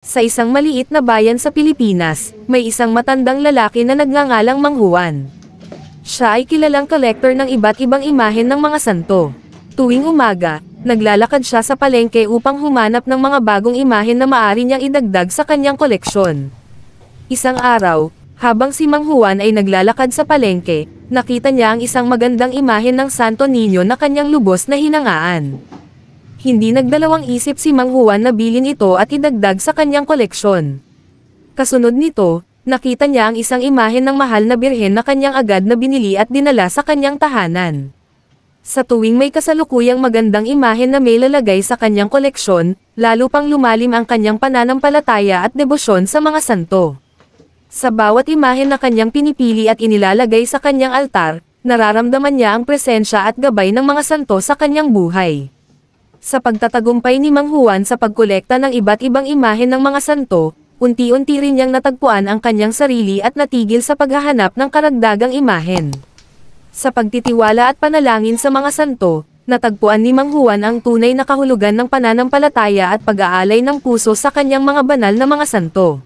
Sa isang maliit na bayan sa Pilipinas, may isang matandang lalaki na nagngangalang Mang Juan. Siya ay kilalang kolektor ng iba't ibang imahen ng mga santo. Tuwing umaga, naglalakad siya sa palengke upang humanap ng mga bagong imahen na maaari niyang idagdag sa kanyang koleksyon. Isang araw, habang si Mang Juan ay naglalakad sa palengke, nakita niya ang isang magandang imahen ng Santo Niño na kanyang lubos na hinangaan. Hindi nagdalawang isip si Mang Juan na bilhin ito at idagdag sa kanyang koleksyon. Kasunod nito, nakita niya ang isang imahen ng mahal na birhen na kanyang agad na binili at dinala sa kanyang tahanan. Sa tuwing may kasalukuyang magandang imahen na may lalagay sa kanyang koleksyon, lalo pang lumalim ang kanyang pananampalataya at debosyon sa mga santo. Sa bawat imahen na kanyang pinipili at inilalagay sa kanyang altar, nararamdaman niya ang presensya at gabay ng mga santo sa kanyang buhay. Sa pagtatagumpay ni Mang Juan sa pagkolekta ng iba't ibang imahen ng mga santo, unti-unti rin niyang natagpuan ang kanyang sarili at natigil sa paghahanap ng karagdagang imahen. Sa pagtitiwala at panalangin sa mga santo, natagpuan ni Mang Juan ang tunay na kahulugan ng pananampalataya at pag-aalay ng puso sa kanyang mga banal na mga santo.